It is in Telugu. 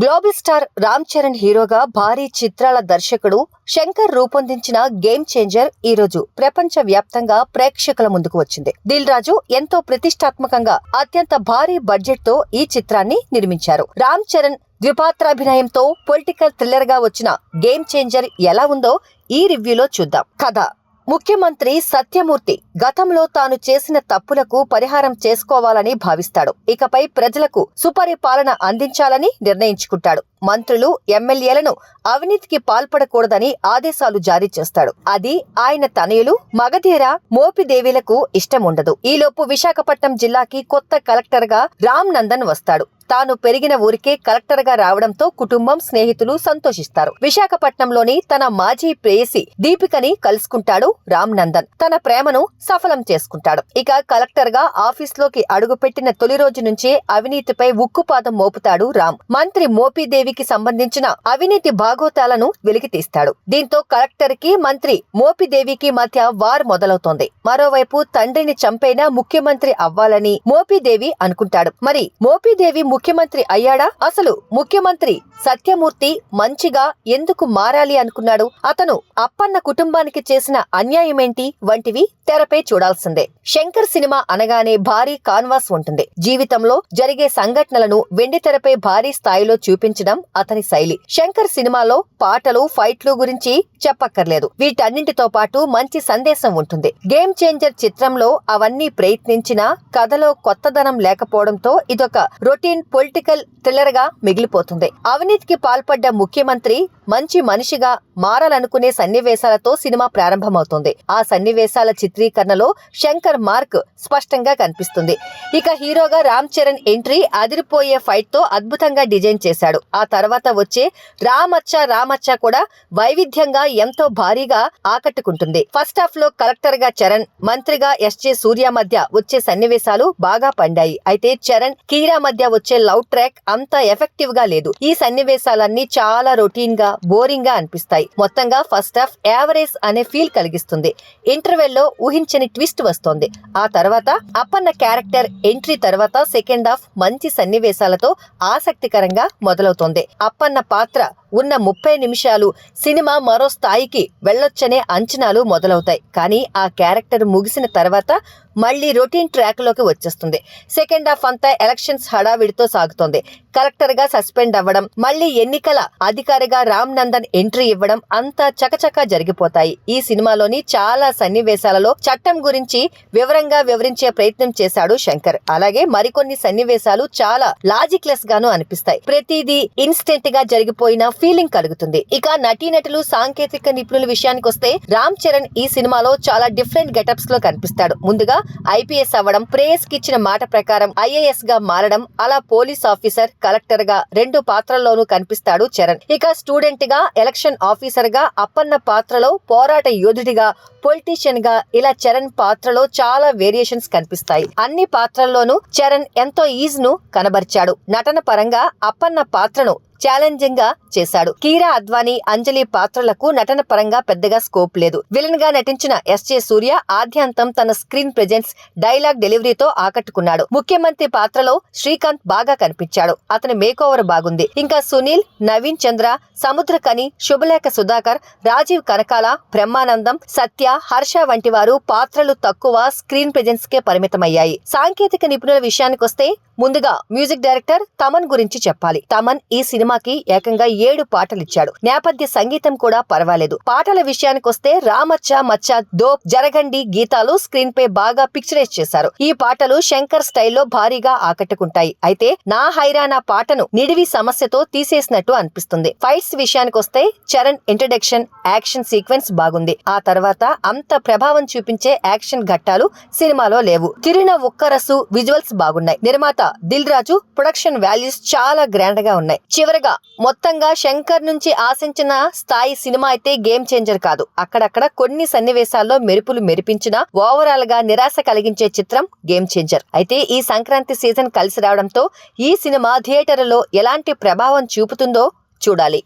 గ్లోబల్ స్టార్ రామ్ చరణ్ హీరోగా భారీ చిత్రాల దర్శకుడు శంకర్ రూపొందించిన గేమ్ చేంజర్ ఈ రోజు ప్రపంచ వ్యాప్తంగా ప్రేక్షకుల ముందుకు వచ్చింది. దిల్ రాజు ఎంతో ప్రతిష్టాత్మకంగా అత్యంత భారీ బడ్జెట్ తో ఈ చిత్రాన్ని నిర్మించారు. రామ్ చరణ్ ద్విపాత్రాభినయంతో పొలిటికల్ థ్రిల్లర్ గా వచ్చిన గేమ్ చేంజర్ ఎలా ఉందో ఈ రివ్యూలో చూద్దాం. కథ: ముఖ్యమంత్రి సత్యమూర్తి గతంలో తాను చేసిన తప్పులకు పరిహారం చేసుకోవాలని భావిస్తాడు. ఇకపై ప్రజలకు సుపరిపాలన అందించాలని నిర్ణయించుకుంటాడు. మంత్రులు, ఎమ్మెల్యేలను అవినీతికి పాల్పడకూడదని ఆదేశాలు జారీ చేస్తాడు. అది ఆయన తనయులు మగధీర, మోపిదేవిలకు ఇష్టం ఉండదు. ఈలోపు విశాఖపట్నం జిల్లాకి కొత్త కలెక్టర్ గా రామ్ నందన్ వస్తాడు. తాను పెరిగిన ఊరికే కలెక్టర్ గా రావడంతో కుటుంబం, స్నేహితులు సంతోషిస్తారు. విశాఖపట్నంలోని తన మాజీ ప్రేయసి దీపికని కలుసుకుంటాడు రామ్ నందన్. తన ప్రేమను సఫలం చేసుకుంటాడు. ఇక కలెక్టర్ గా ఆఫీస్ లోకి అడుగుపెట్టిన తొలి రోజు నుంచే అవినీతిపై ఉక్కుపాదం మోపుతాడు రామ్. మంత్రి మోపిదేవికి సంబంధించిన అవినీతి భాగోతాలను వెలికితీస్తాడు. దీంతో కలెక్టర్ కి, మంత్రి మోపిదేవికి మధ్య వార్ మొదలవుతోంది. మరోవైపు తండ్రిని చంపైనా ముఖ్యమంత్రి అవ్వాలని మోపిదేవి అనుకుంటాడు. మరి మోపిదేవి ముఖ్యమంత్రి అయ్యాడా? అసలు ముఖ్యమంత్రి సత్యమూర్తి మంచిగా ఎందుకు మారాలి అనుకున్నాడు? అతను అప్పన్న కుటుంబానికి చేసిన అన్యాయమేంటి? వంటివి తెరపై చూడాల్సిందే. శంకర్ సినిమా అనగానే భారీ కాన్వాస్ ఉంటుంది. జీవితంలో జరిగే సంఘటనలను వెండితెరపై భారీ స్థాయిలో చూపించడం అతని శైలి. శంకర్ సినిమాలో పాటలు, ఫైట్లు గురించి చెప్పక్కర్లేదు. వీటన్నింటితో పాటు మంచి సందేశం ఉంటుంది. గేమ్ చేంజర్ చిత్రంలో అవన్నీ ప్రయత్నించినా కథలో కొత్తదనం లేకపోవడంతో ఇదొక రొటీన్ పొలిటికల్ థ్రిల్లర్ గా మిగిలిపోతుంది. అవినీతికి పాల్పడ్డ ముఖ్యమంత్రి మంచి మనిషిగా మారాలనుకునే సన్నివేశాలతో సినిమా ప్రారంభమవుతుంది. ఆ సన్నివేశాల చిత్రీకరణలో శంకర్ మార్క్ స్పష్టంగా కనిపిస్తుంది. ఇక హీరోగా రామ్ చరణ్ ఎంట్రీ అదిరిపోయే ఫైట్ తో అద్భుతంగా డిజైన్ చేశాడు. ఆ తర్వాత వచ్చే రామచ్చా కూడా వైవిధ్యంగా ఎంతో భారీగా ఆకట్టుకుంటుంది. ఫస్ట్ హాఫ్ లో కలెక్టర్ గా చరణ్, మంత్రిగా ఎస్జే సూర్య మధ్య వచ్చే సన్నివేశాలు బాగా పండాయి. అయితే చరణ్, కీరా మధ్య వచ్చే లవ్ ట్రాక్ అంత ఎఫెక్టివ్ గా లేదు. ఈ సన్నివేశాలన్నీ చాలా రొటీన్ గా, బోరింగ్ గా అనిపిస్తాయి. మొత్తంగా ఫస్ట్ హాఫ్ యావరేజ్ అనే ఫీల్ కలిగిస్తుంది. ఇంటర్వెల్ లో ఊహించని ట్విస్ట్ వస్తోంది. ఆ తర్వాత అప్పన్న క్యారెక్టర్ ఎంట్రీ తర్వాత సెకండ్ హాఫ్ మంచి సన్నివేశాలతో ఆసక్తికరంగా మొదలవుతోంది. అప్పన్న పాత్ర ఉన్న 30 నిమిషాలు సినిమా మరో స్థాయికి వెళ్లొచ్చనే అంచనాలు మొదలవుతాయి. కానీ ఆ క్యారెక్టర్ ముగిసిన తర్వాత మళ్లీ రొటీన్ ట్రాక్ లోకి వచ్చేస్తుంది. సెకండ్ హాఫ్ అంతా ఎలక్షన్స్ హడావిడితో సాగుతోంది. కలెక్టర్ గా సస్పెండ్ అవ్వడం, మళ్లీ ఎన్నికల అధికారిగా రామ్ నందన్ ఎంట్రీ ఇవ్వడం అంతా చకచకా జరిగిపోతాయి. ఈ సినిమాలోని చాలా సన్నివేశాలలో చట్టం గురించి వివరంగా వివరించే ప్రయత్నం చేశాడు శంకర్. అలాగే మరికొన్ని సన్నివేశాలు చాలా లాజిక్ లెస్ గాను అనిపిస్తాయి. ప్రతిదీ ఇన్స్టెంట్ గా జరిగిపోయిన ఫీలింగ్ కలుగుతుంది. ఇక నటీనటులు, సాంకేతిక నిపుణుల విషయానికి వస్తే రామ్ చరణ్ ఈ సినిమాలో చాలా డిఫరెంట్ గెటప్స్ లో కనిపిస్తాడు. ముందుగా ఐపీఎస్ అవ్వడం, ప్రేయస్ కి ఇచ్చిన మాట ప్రకారం ఐఏఎస్ గా మారడం, అలా పోలీస్ ఆఫీసర్, కలెక్టర్ గా 2 పాత్రల్లోనూ కనిపిస్తాడు చరణ్. ఇక స్టూడెంట్ గా, ఎలక్షన్ ఆఫీసర్ గా, అప్పన్న పాత్రలో పోరాట యోధుడిగా, పొలిటీషియన్ గా, ఇలా చరణ్ పాత్రలో చాలా వేరియేషన్స్ కనిపిస్తాయి. అన్ని పాత్రల్లోనూ చరణ్ ఎంతో ఈజ్ ను కనబరిచాడు. నటన పరంగా అప్పన్న పాత్రను ఛాలెంజింగ్ గా చేశాడు. కీరా అద్వానీ, అంజలి పాత్రలకు నటన పరంగా పెద్దగా స్కోప్ లేదు. విలన్ గా నటించిన ఎస్జే సూర్య ఆద్యంతం తన స్క్రీన్ ప్రెజెన్స్, డైలాగ్ డెలివరీతో ఆకట్టుకున్నాడు. ముఖ్యమంత్రి పాత్రలో శ్రీకాంత్ బాగా కనిపించాడు. అతని మేకోవర్ బాగుంది. ఇంకా సునీల్, నవీన్ చంద్ర, సముద్రకని, శుభలేఖ సుధాకర్, రాజీవ్ కనకాల, బ్రహ్మానందం, సత్య, హర్ష వంటి వారు పాత్రలు తక్కువ, స్క్రీన్ ప్రెజెన్స్ కే పరిమితమయ్యాయి. సాంకేతిక నిపుణుల విషయానికొస్తే ముందుగా మ్యూజిక్ డైరెక్టర్ తమన్ గురించి చెప్పాలి. తమన్ ఈ సినిమాకి ఏకంగా 7 పాటలిచ్చాడు. నేపథ్య సంగీతం కూడా పర్వాలేదు. పాటల విషయానికొస్తే రామచ్చా, మచ్చా, దోప్, జరగండి గీతాలు స్క్రీన్ పై బాగా పిక్చరైజ్ చేశారు. ఈ పాటలు శంకర్ స్టైల్లో భారీగా ఆకట్టుకుంటాయి. అయితే నా హైరానా పాటను నిడివి సమస్యతో తీసేసినట్టు అనిపిస్తుంది. ఫైట్స్ విషయానికొస్తే చరణ్ ఇంట్రడక్షన్, యాక్షన్ సీక్వెన్స్ బాగుంది. ఆ తర్వాత అంత ప్రభావం చూపించే యాక్షన్ ఘట్టాలు సినిమాలో లేవు. తిరిన ఒక్కరసు విజువల్స్ బాగున్నాయి. నిర్మాత దిల్ రాజు ప్రొడక్షన్ వాల్యూస్ చాలా గ్రాండ్ గా ఉన్నాయి. చివరగా మొత్తంగా శంకర్ నుంచి ఆశించిన స్థాయి సినిమా అయితే గేమ్ చేంజర్ కాదు. అక్కడక్కడ కొన్ని సన్నివేశాల్లో మెరుపులు మెరిపించిన ఓవరాల్ గా నిరాశ కలిగించే చిత్రం గేమ్ చేంజర్. అయితే ఈ సంక్రాంతి సీజన్ కలిసి రావడంతో ఈ సినిమా థియేటర్లలో ఎలాంటి ప్రభావం చూపుతుందో చూడాలి.